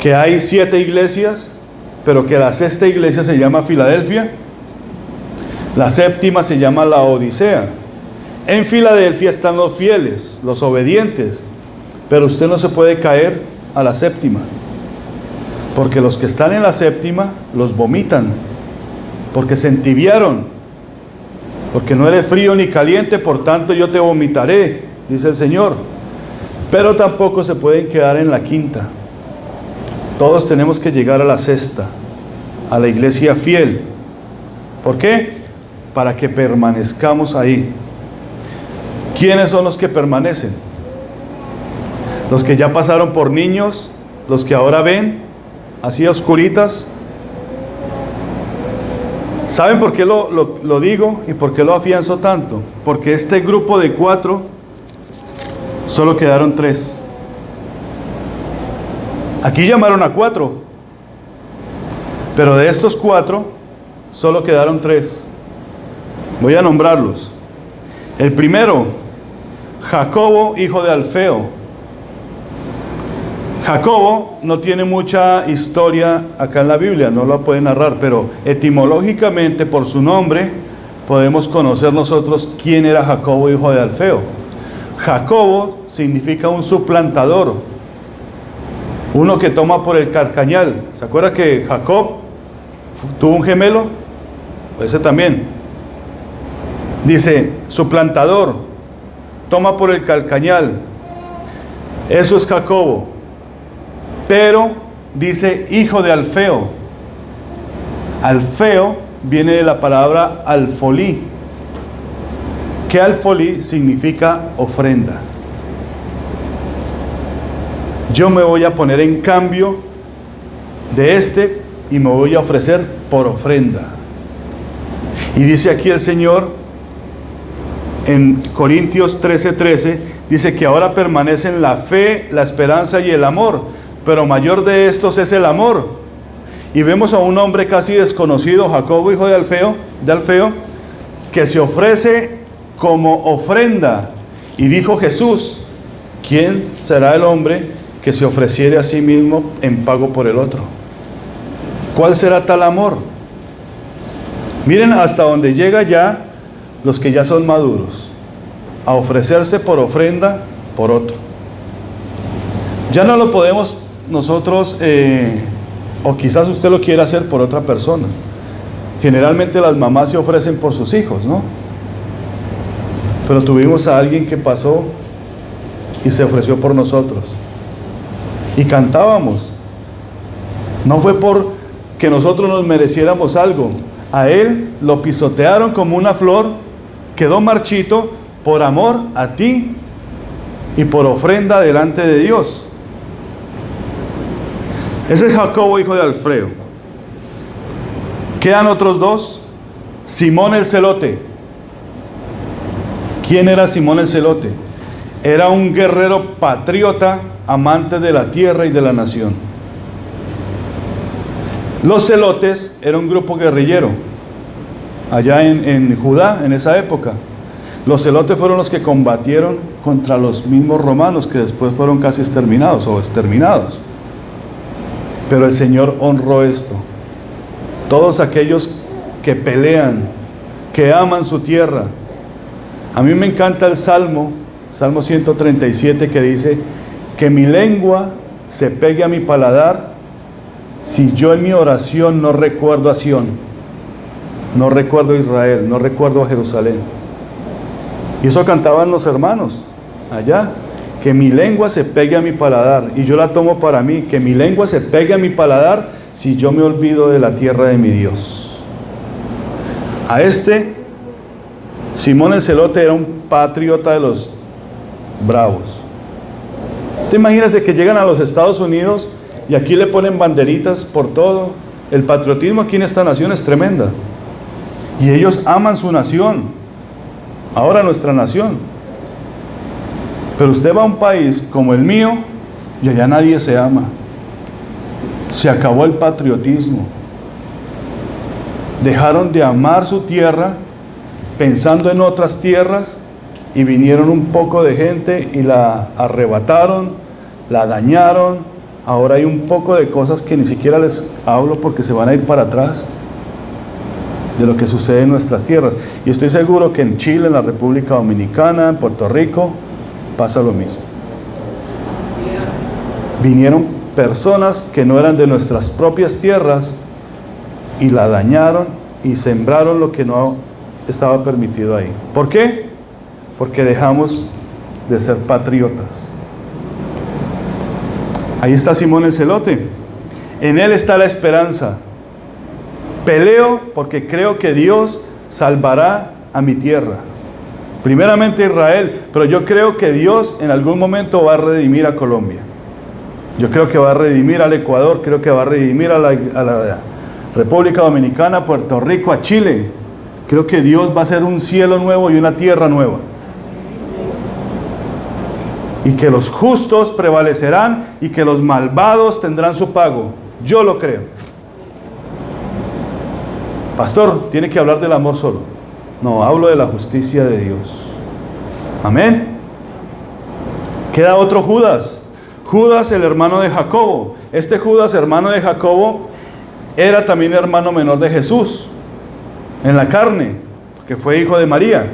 Que hay 7 iglesias, pero que la sexta iglesia se llama Filadelfia, la séptima se llama la Odisea. En Filadelfia están los fieles, los obedientes, pero usted no se puede caer a la séptima, porque los que están en la séptima los vomitan, porque se entibiaron, porque no eres frío ni caliente, por tanto yo te vomitaré, dice el Señor. Pero tampoco se pueden quedar en la quinta. Todos tenemos que llegar a la sexta, a la iglesia fiel. ¿Por qué? Para que permanezcamos ahí. ¿Quiénes son los que permanecen? Los que ya pasaron por niños, los que ahora ven, así a oscuritas. ¿Saben por qué lo digo y por qué lo afianzo tanto? Porque este grupo de 4, solo quedaron 3. Aquí llamaron a 4, pero de estos 4, solo quedaron 3. Voy a nombrarlos. El primero, Jacobo, hijo de Alfeo. Jacobo no tiene mucha historia acá en la Biblia, no la puede narrar, pero etimológicamente por su nombre podemos conocer nosotros quién era Jacobo, hijo de Alfeo. Jacobo significa un suplantador, uno que toma por el carcañal. ¿Se acuerda que Jacob tuvo un gemelo? Ese también. Dice, suplantador, toma por el calcañal. Eso es Jacobo. Pero dice hijo de Alfeo. Alfeo viene de la palabra alfolí, que alfolí significa ofrenda. Yo me voy a poner en cambio de este y me voy a ofrecer por ofrenda. Y dice aquí el Señor en Corintios 13:13, dice que ahora permanecen la fe, la esperanza y el amor, pero mayor de estos es el amor. Y vemos a un hombre casi desconocido, Jacobo, hijo de Alfeo, que se ofrece como ofrenda. Y dijo Jesús: ¿quién será el hombre que se ofreciere a sí mismo en pago por el otro? ¿Cuál será tal amor? Miren hasta donde llega ya los que ya son maduros, a ofrecerse por ofrenda por otro. Ya no lo podemos nosotros, o quizás usted lo quiera hacer por otra persona. Generalmente las mamás se ofrecen por sus hijos, ¿no? Pero tuvimos a alguien que pasó y se ofreció por nosotros. Y cantábamos. No fue por que nosotros nos mereciéramos algo. A él lo pisotearon como una flor, quedó marchito por amor a ti y por ofrenda delante de Dios. Ese es Jacobo, hijo de Alfeo. Quedan otros 2. Simón el Celote. ¿Quién era Simón el Celote? Era un guerrero patriota, amante de la tierra y de la nación. Los celotes eran un grupo guerrillero allá en Judá en esa época. Los celotes fueron los que combatieron contra los mismos romanos, que después fueron casi exterminados. Pero el Señor honró esto. Todos aquellos que pelean, que aman su tierra. A mí me encanta el Salmo 137, que dice: que mi lengua se pegue a mi paladar si yo en mi oración no recuerdo a Sión, no recuerdo a Israel, no recuerdo a Jerusalén? Y eso cantaban los hermanos allá. Que mi lengua se pegue a mi paladar, y yo la tomo para mí, que mi lengua se pegue a mi paladar si yo me olvido de la tierra de mi Dios. A este, Simón el Celote era un patriota de los bravos. ¿Te imaginas que llegan a los Estados Unidos y aquí le ponen banderitas por todo? El patriotismo aquí en esta nación es tremenda. Y ellos aman su nación, ahora nuestra nación. Pero usted va a un país como el mío y allá nadie se ama. Se acabó el patriotismo. Dejaron de amar su tierra pensando en otras tierras y vinieron un poco de gente y la arrebataron, la dañaron. Ahora hay un poco de cosas que ni siquiera les hablo porque se van a ir para atrás de lo que sucede en nuestras tierras. Y estoy seguro que en Chile, en la República Dominicana, en Puerto Rico, pasa lo mismo. Vinieron personas que no eran de nuestras propias tierras y la dañaron y sembraron lo que no estaba permitido ahí. ¿Por qué? Porque dejamos de ser patriotas. Ahí está Simón el Celote. En él está la esperanza. Peleo porque creo que Dios salvará a mi tierra. Primeramente Israel, pero yo creo que Dios en algún momento va a redimir a Colombia. Yo creo que va a redimir al Ecuador, creo que va a redimir a la República Dominicana, a Puerto Rico, a Chile. Creo que Dios va a hacer un cielo nuevo y una tierra nueva. Y que los justos prevalecerán y que los malvados tendrán su pago. Yo lo creo. Pastor, tiene que hablar del amor solo. No, hablo de la justicia de Dios. Amén. Queda otro Judas. Judas, el hermano de Jacobo. Este Judas, hermano de Jacobo, era también hermano menor de Jesús en la carne, porque fue hijo de María.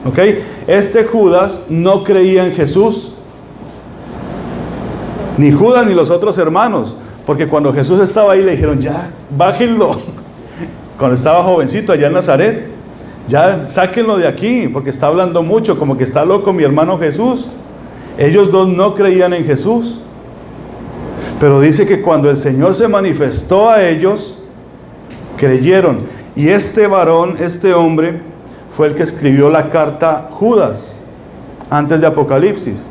¿Ok? Este Judas no creía en Jesús, ni Judas ni los otros hermanos, porque cuando Jesús estaba ahí le dijeron, ya, bájenlo. Cuando estaba jovencito allá en Nazaret, ya sáquenlo de aquí, porque está hablando mucho, como que está loco mi hermano Jesús. Ellos dos no creían en Jesús, pero dice que cuando el Señor se manifestó a ellos, creyeron. Y este varón, este hombre, fue el que escribió la carta Judas, antes de Apocalipsis,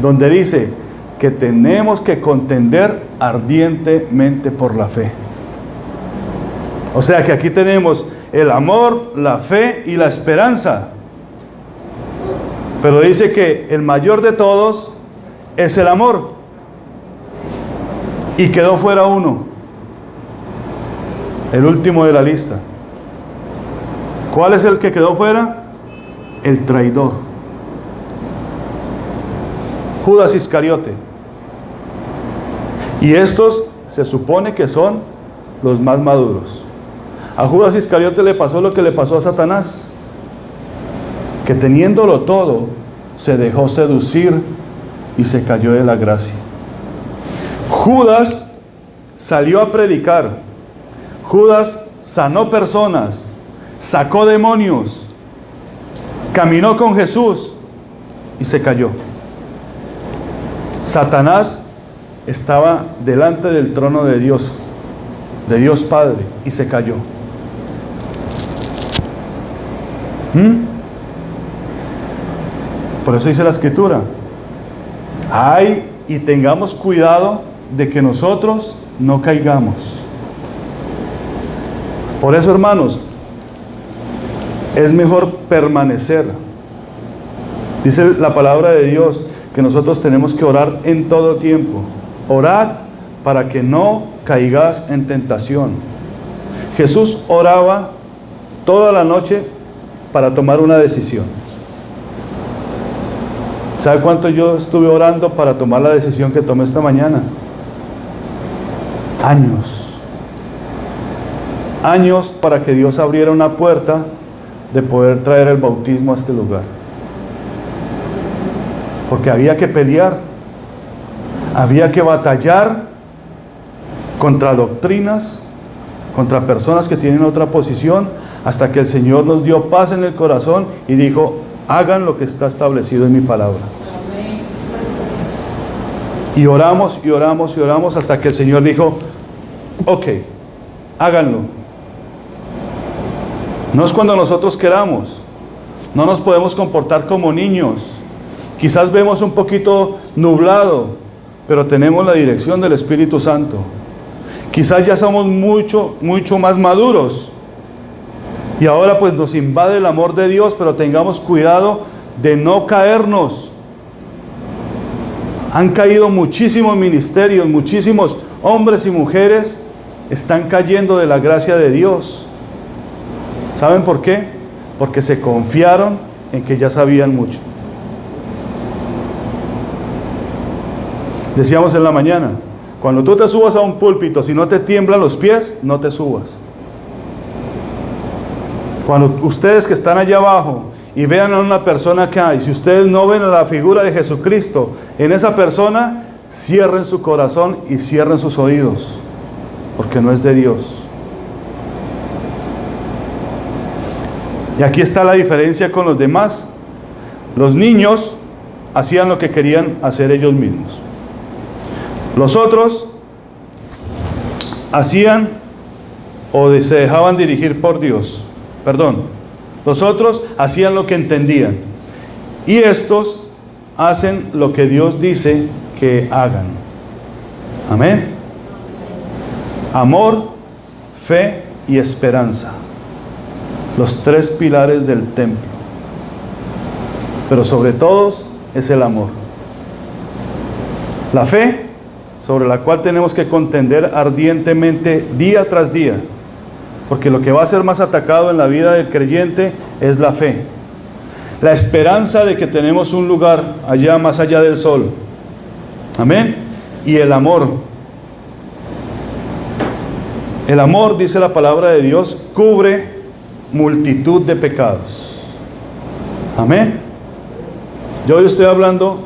donde dice que tenemos que contender ardientemente por la fe. O sea que aquí tenemos el amor, la fe y la esperanza. Pero dice que el mayor de todos es el amor. Y quedó fuera uno, el último de la lista. ¿Cuál es el que quedó fuera? El traidor. Judas Iscariote. Y estos se supone que son los más maduros. A Judas Iscariote le pasó lo que le pasó a Satanás, que teniéndolo todo, se dejó seducir y se cayó de la gracia. Judas salió a predicar. Judas sanó personas, sacó demonios, caminó con Jesús y se cayó. Satanás estaba delante del trono de Dios Padre, y se cayó. Por eso dice la Escritura: ay, y tengamos cuidado de que nosotros no caigamos. Por eso, hermanos, es mejor permanecer. Dice la palabra de Dios que nosotros tenemos que orar en todo tiempo. Orad para que no caigas en tentación. Jesús oraba toda la noche para tomar una decisión. ¿Sabe cuánto yo estuve orando para tomar la decisión que tomé esta mañana? Años para que Dios abriera una puerta de poder traer el bautismo a este lugar. Porque había que pelear, había que batallar contra doctrinas, contra personas que tienen otra posición, hasta que el Señor nos dio paz en el corazón y dijo: hagan lo que está establecido en mi palabra. Y oramos y oramos y oramos hasta que el Señor dijo: ok, háganlo. No es cuando nosotros queramos. No nos podemos comportar como niños. Quizás vemos un poquito nublado, pero tenemos la dirección del Espíritu Santo. Quizás ya somos mucho más maduros, y ahora pues nos invade el amor de Dios, pero tengamos cuidado de no caernos. Han caído muchísimos ministerios, muchísimos hombres y mujeres están cayendo de la gracia de Dios. ¿Saben por qué? Porque se confiaron en que ya sabían mucho. Decíamos en la mañana, cuando tú te subas a un púlpito, si no te tiemblan los pies, no te subas. Cuando ustedes que están allá abajo y vean a una persona acá, y si ustedes no ven a la figura de Jesucristo en esa persona, cierren su corazón y cierren sus oídos, porque no es de Dios. Y aquí está la diferencia con los demás. Los niños hacían lo que querían hacer ellos mismos. Los otros hacían o se dejaban dirigir por Dios. Los otros hacían lo que entendían. Y estos hacen lo que Dios dice que hagan. Amén. Amor, fe y esperanza. Los tres pilares del templo. Pero sobre todos es el amor. La fe, sobre la cual tenemos que contender ardientemente día tras día, porque lo que va a ser más atacado en la vida del creyente es la fe. La esperanza de que tenemos un lugar allá, más allá del sol. Amén. Y el amor. El amor, dice la palabra de Dios, cubre multitud de pecados. Amén. Yo hoy estoy hablando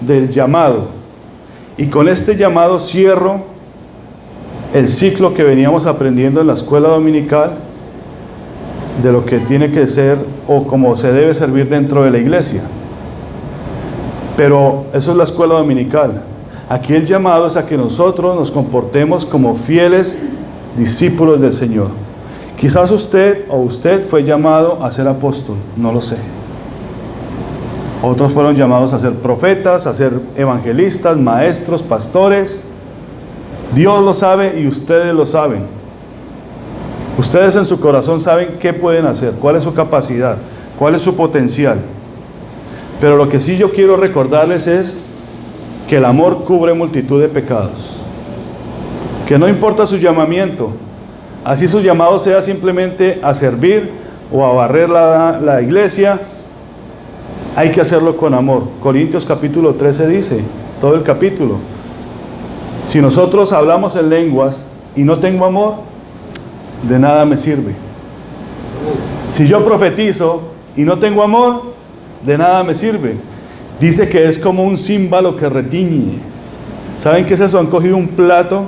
del llamado, y con este llamado cierro el ciclo que veníamos aprendiendo en la escuela dominical de lo que tiene que ser o cómo se debe servir dentro de la iglesia. Pero eso es la escuela dominical. Aquí el llamado es a que nosotros nos comportemos como fieles discípulos del Señor. Quizás usted fue llamado a ser apóstol, no lo sé. Otros fueron llamados a ser profetas, a ser evangelistas, maestros, pastores. Dios lo sabe y ustedes lo saben. Ustedes en su corazón saben qué pueden hacer, cuál es su capacidad, cuál es su potencial. Pero lo que sí yo quiero recordarles es que el amor cubre multitud de pecados. Que no importa su llamamiento, así su llamado sea simplemente a servir o a barrer la iglesia, hay que hacerlo con amor. Corintios capítulo 13 dice, todo el capítulo: si nosotros hablamos en lenguas y no tengo amor, de nada me sirve. Si yo profetizo y no tengo amor, de nada me sirve. Dice que es como un címbalo que retiñe. ¿Saben qué es eso? Han cogido un plato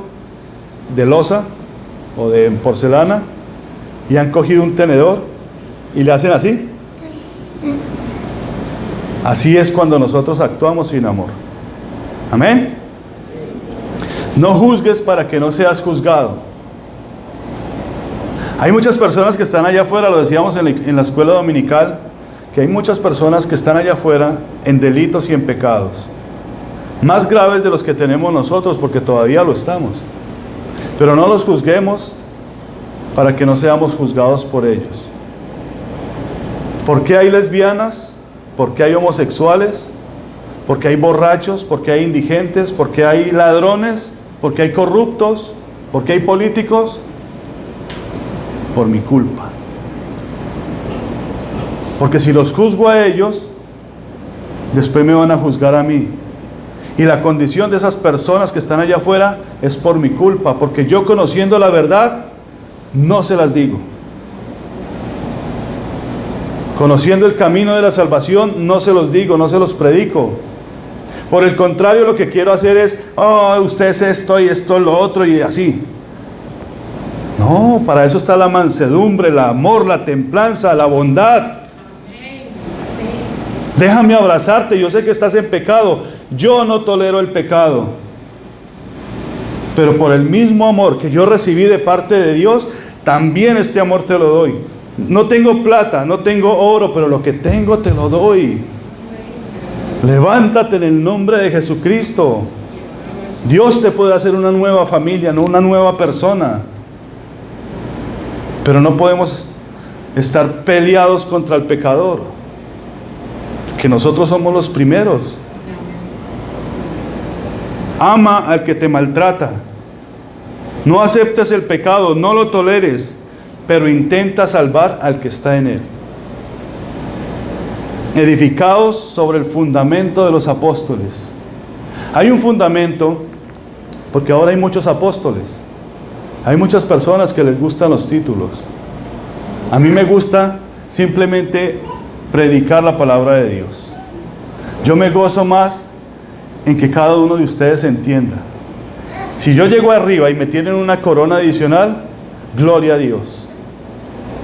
de loza o de porcelana y han cogido un tenedor y le hacen así. Así es cuando nosotros actuamos sin amor. Amén. No juzgues para que no seas juzgado. Hay muchas personas que están allá afuera, lo decíamos en la escuela dominical, que hay muchas personas que están allá afuera en delitos y en pecados, más graves de los que tenemos nosotros, porque todavía lo estamos. Pero no los juzguemos para que no seamos juzgados por ellos. ¿Por qué hay lesbianas? ¿Por qué hay homosexuales? ¿Por qué hay borrachos? ¿Por qué hay indigentes? ¿Por qué hay ladrones? ¿Por qué hay corruptos? ¿Por qué hay políticos? Por mi culpa. Porque si los juzgo a ellos, después me van a juzgar a mí. Y la condición de esas personas que están allá afuera es por mi culpa, porque yo, conociendo la verdad, no se las digo. Conociendo el camino de la salvación, no se los digo, no se los predico. Por el contrario, lo que quiero hacer es: oh, usted es esto y esto, lo otro, y así. No, para eso está la mansedumbre, el amor, la templanza, la bondad. Déjame abrazarte, yo sé que estás en pecado, yo no tolero el pecado, pero por el mismo amor que yo recibí de parte de Dios, también este amor te lo doy. No tengo plata, no tengo oro, pero lo que tengo te lo doy. Levántate en el nombre de Jesucristo. Dios te puede hacer una nueva familia, no una nueva persona. Pero no podemos estar peleados contra el pecador, que nosotros somos los primeros. Ama al que te maltrata. No aceptes el pecado, no lo toleres, pero intenta salvar al que está en él. Edificaos sobre el fundamento de los apóstoles. Hay un fundamento, porque ahora hay muchos apóstoles. Hay muchas personas que les gustan los títulos. A mí me gusta simplemente predicar la palabra de Dios. Yo me gozo más en que cada uno de ustedes entienda. Si yo llego arriba y me tienen una corona adicional, gloria a Dios.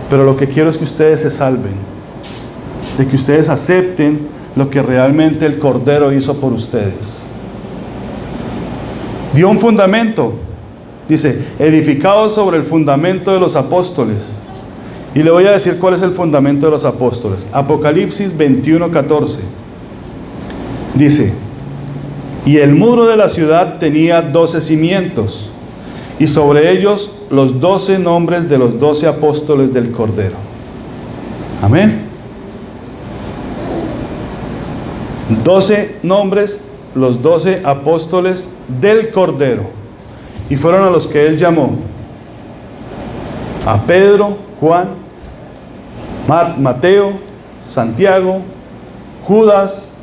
Pero lo que quiero es que ustedes se salven, de que ustedes acepten lo que realmente el Cordero hizo por ustedes. Dio un fundamento. Dice, edificados sobre el fundamento de los apóstoles. Y le voy a decir cuál es el fundamento de los apóstoles. Apocalipsis 21:14. Dice, y el muro de la ciudad tenía 12 cimientos, y sobre ellos los 12 nombres de los 12 apóstoles del Cordero. Amén. 12 nombres, los 12 apóstoles del Cordero. Y fueron a los que él llamó: a Pedro, Juan, Mateo, Santiago, Judas,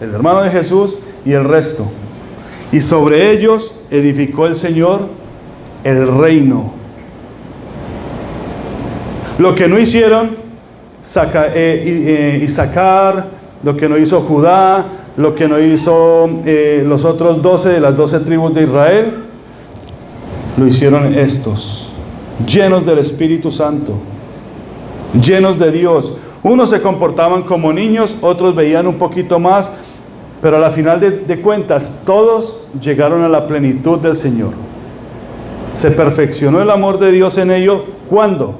el hermano de Jesús, y el resto. Y sobre ellos edificó el Señor el reino. Lo que no hicieron Isaacar, lo que no hizo Judá, lo que no hizo los otros 12 de las 12 tribus de Israel, lo hicieron estos, llenos del Espíritu Santo, llenos de Dios. Unos se comportaban como niños, otros veían un poquito más, pero a la final de cuentas todos llegaron a la plenitud del Señor. Se perfeccionó el amor de Dios en ellos. ¿Cuándo?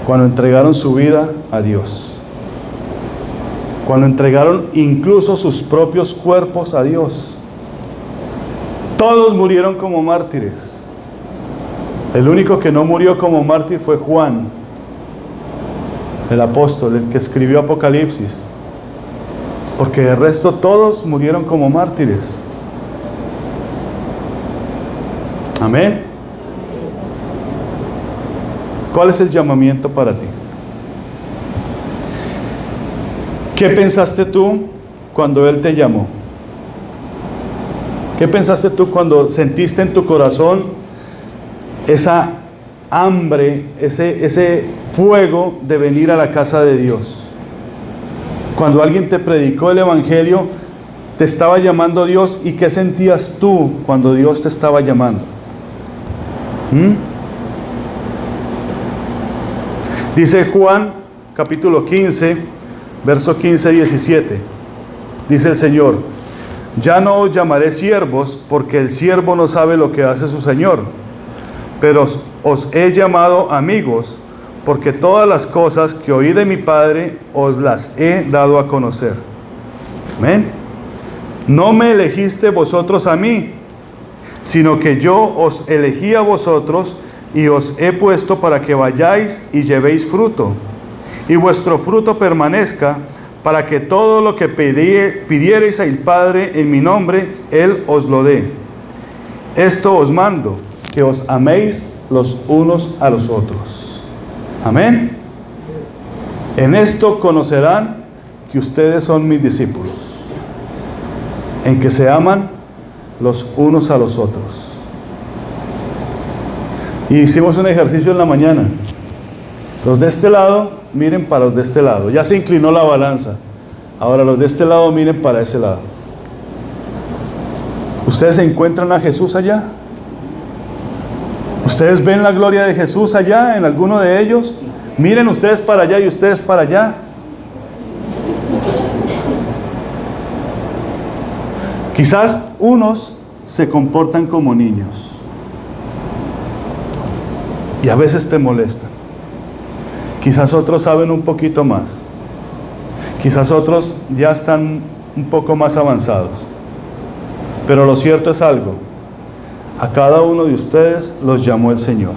Cuando entregaron su vida a Dios, cuando entregaron incluso sus propios cuerpos a Dios. Todos murieron como mártires. El único que no murió como mártir fue Juan, el apóstol, el que escribió Apocalipsis, porque de resto todos murieron como mártires. Amén. ¿Cuál es el llamamiento para ti? ¿Qué pensaste tú cuando Él te llamó? ¿Qué pensaste tú cuando sentiste en tu corazón esa hambre, ese fuego de venir a la casa de Dios? Cuando alguien te predicó el Evangelio, te estaba llamando Dios, ¿y qué sentías tú cuando Dios te estaba llamando? Dice Juan capítulo 15, verso 15-17. Dice el Señor: ya no os llamaré siervos, porque el siervo no sabe lo que hace su Señor, pero os he llamado amigos, porque todas las cosas que oí de mi Padre os las he dado a conocer. Amén. No me elegiste vosotros a mí, sino que yo os elegí a vosotros y os he puesto para que vayáis y llevéis fruto, y vuestro fruto permanezca, para que todo lo que pidiereis al Padre en mi nombre, Él os lo dé. Esto os mando, que os améis los unos a los otros. Amén. En esto conocerán que ustedes son mis discípulos, en que se aman los unos a los otros. Y hicimos un ejercicio en la mañana. Los de este lado miren para los de este lado. Ya se inclinó la balanza. Ahora los de este lado miren para ese lado. ¿Ustedes encuentran a Jesús allá? ¿Ustedes ven la gloria de Jesús allá en alguno de ellos? Miren ustedes para allá y ustedes para allá. Quizás unos se comportan como niños y a veces te molestan. Quizás otros saben un poquito más. Quizás otros ya están un poco más avanzados. Pero lo cierto es algo. A cada uno de ustedes los llamó el Señor.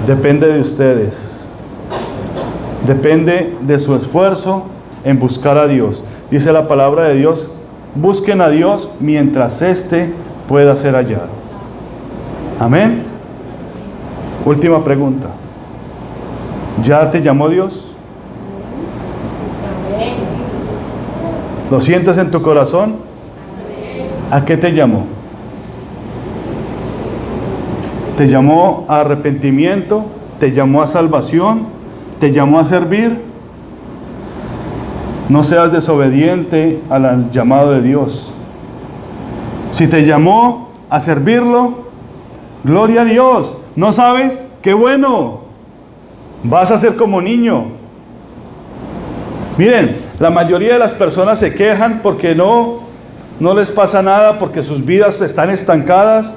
Depende de ustedes. Depende de su esfuerzo en buscar a Dios. Dice la palabra de Dios: busquen a Dios mientras éste pueda ser hallado. Amén. Última pregunta. ¿Ya te llamó Dios? ¿Lo sientes en tu corazón? ¿A qué te llamó? ¿Te llamó a arrepentimiento? ¿Te llamó a salvación? ¿Te llamó a servir? No seas desobediente al llamado de Dios. Si te llamó a servirlo, gloria a Dios. ¿No sabes? ¡Qué bueno! Vas a ser como niño. Miren, la mayoría de las personas se quejan porque no les pasa nada, porque sus vidas están estancadas.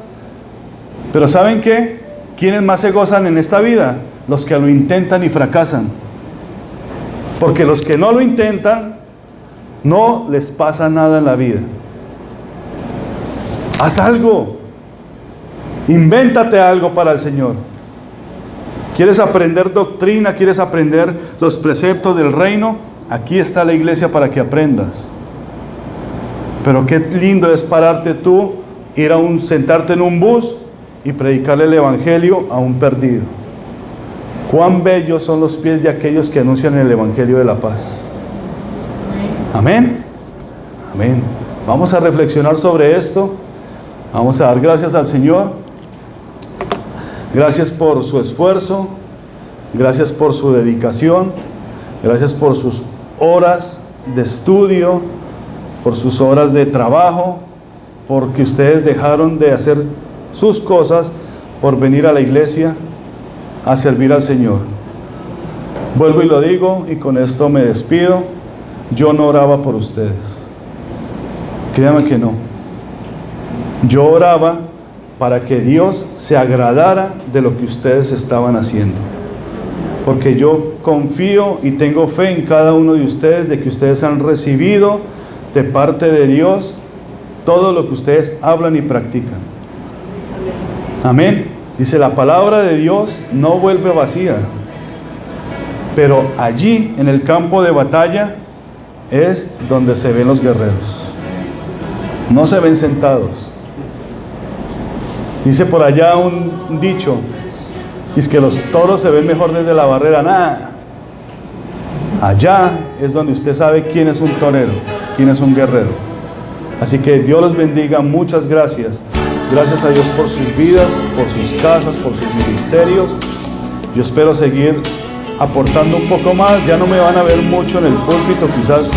Pero ¿saben qué? ¿Quiénes más se gozan en esta vida? Los que lo intentan y fracasan. Porque los que no lo intentan, no les pasa nada en la vida. Haz algo. Invéntate algo para el Señor. ¿Quieres aprender doctrina? ¿Quieres aprender los preceptos del reino? Aquí está la iglesia para que aprendas. Pero qué lindo es pararte tú, sentarte en un bus y predicarle el evangelio a un perdido. Cuán bellos son los pies de aquellos que anuncian el evangelio de la paz. Amén. Amén. Vamos a reflexionar sobre esto. Vamos a dar gracias al Señor. Gracias por su esfuerzo. Gracias por su dedicación. Gracias por sus horas de estudio, por sus horas de trabajo, porque ustedes dejaron de hacer sus cosas por venir a la iglesia a servir al Señor. Vuelvo y lo digo, y con esto me despido. Yo no oraba por ustedes. Créanme que no. Yo oraba para que Dios se agradara de lo que ustedes estaban haciendo. Porque yo confío y tengo fe en cada uno de ustedes, de que ustedes han recibido de parte de Dios todo lo que ustedes hablan y practican. Amén. Dice, la palabra de Dios no vuelve vacía. Pero allí, en el campo de batalla, es donde se ven los guerreros. No se ven sentados. Dice por allá un dicho, es que los toros se ven mejor desde la barrera. Nada. Allá es donde usted sabe quién es un torero, quién es un guerrero. Así que Dios los bendiga. Muchas gracias. Gracias a Dios por sus vidas, por sus casas, por sus ministerios. Yo espero seguir aportando un poco más. Ya no me van a ver mucho en el púlpito, quizás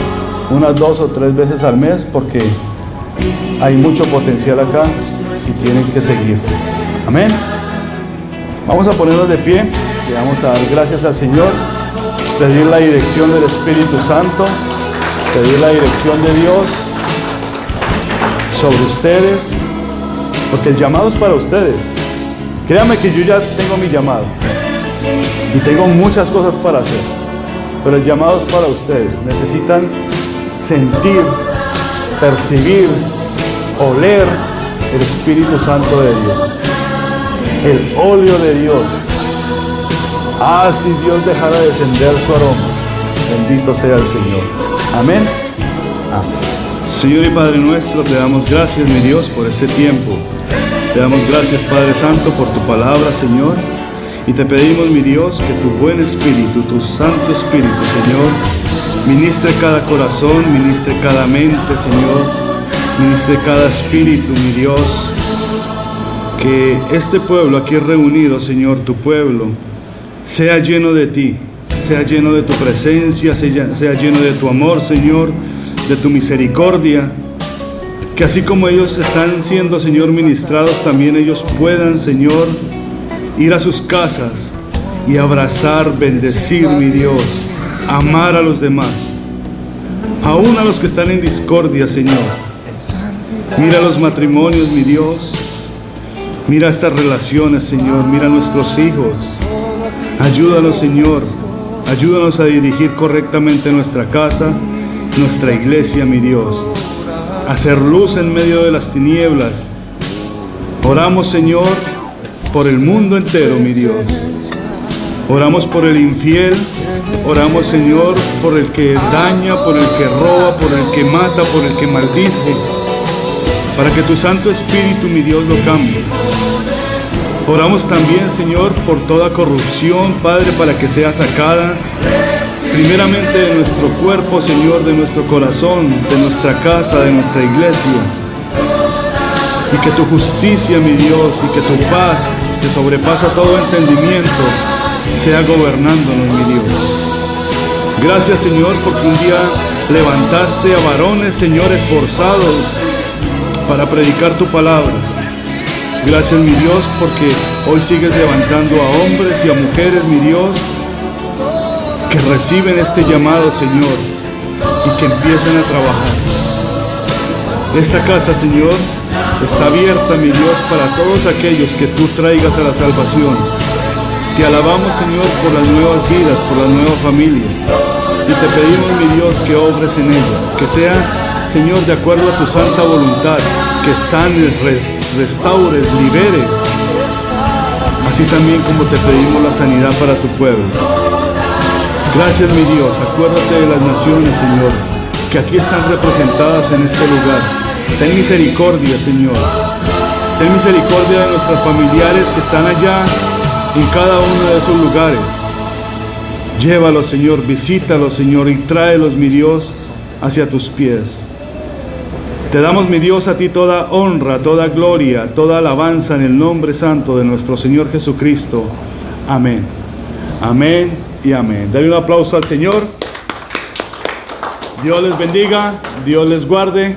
unas 2 o 3 veces al mes, porque hay mucho potencial acá y tienen que seguir. Amén. Vamos a ponernos de pie y vamos a dar gracias al Señor, pedir la dirección del Espíritu Santo, pedir la dirección de Dios sobre ustedes, porque el llamado es para ustedes. Créanme que yo ya tengo mi llamado y tengo muchas cosas para hacer, pero el llamado es para ustedes. Necesitan sentir, percibir, oler el Espíritu Santo de Dios, el óleo de Dios. Si Dios dejara descender su aroma, bendito sea el Señor. Amén. Amén. Señor y Padre nuestro, te damos gracias, mi Dios, por este tiempo. Te damos gracias, Padre Santo, por tu palabra, Señor. Y te pedimos, mi Dios, que tu buen Espíritu, tu Santo Espíritu, Señor, ministre cada corazón, ministre cada mente, Señor. Ministre cada espíritu, mi Dios. Que este pueblo aquí reunido, Señor, tu pueblo, sea lleno de ti, sea lleno de tu presencia, sea lleno de tu amor, Señor, de tu misericordia. Que así como ellos están siendo, Señor, ministrados, también ellos puedan, Señor, ir a sus casas y abrazar, bendecir, mi Dios, amar a los demás, aún a los que están en discordia, Señor. Mira los matrimonios, mi Dios. Mira estas relaciones, Señor. Mira a nuestros hijos. Ayúdanos, Señor. Ayúdanos a dirigir correctamente nuestra casa, nuestra iglesia, mi Dios. Hacer luz en medio de las tinieblas. Oramos, Señor, por el mundo entero, mi Dios. Oramos por el infiel. Oramos, Señor, por el que daña, por el que roba, por el que mata, por el que maldice. Para que tu Santo Espíritu, mi Dios, lo cambie. Oramos también, Señor, por toda corrupción, Padre, para que sea sacada primeramente de nuestro cuerpo, Señor, de nuestro corazón, de nuestra casa, de nuestra iglesia. Y que tu justicia, mi Dios, y que tu paz, que sobrepasa todo entendimiento, sea gobernándonos, mi Dios. Gracias, Señor, porque un día levantaste a varones, Señor, esforzados para predicar tu palabra. Gracias, mi Dios, porque hoy sigues levantando a hombres y a mujeres, mi Dios, que reciben este llamado, Señor, y que empiezan a trabajar. Esta casa, Señor, está abierta, mi Dios, para todos aquellos que tú traigas a la salvación. Te alabamos, Señor, por las nuevas vidas, por la nueva familia. Y te pedimos, mi Dios, que obres en ella, que sea, Señor, de acuerdo a tu santa voluntad, que sanes, restaures, liberes, así también como te pedimos la sanidad para tu pueblo. Gracias, mi Dios. Acuérdate de las naciones, Señor, que aquí están representadas en este lugar. Ten misericordia, Señor. Ten misericordia de nuestros familiares que están allá en cada uno de esos lugares. Llévalos, Señor, visítalos, Señor, y tráelos, mi Dios, hacia tus pies. Te damos, mi Dios, a ti toda honra, toda gloria, toda alabanza en el nombre santo de nuestro Señor Jesucristo. Amén. Amén y amén. Dale un aplauso al Señor. Dios les bendiga, Dios les guarde.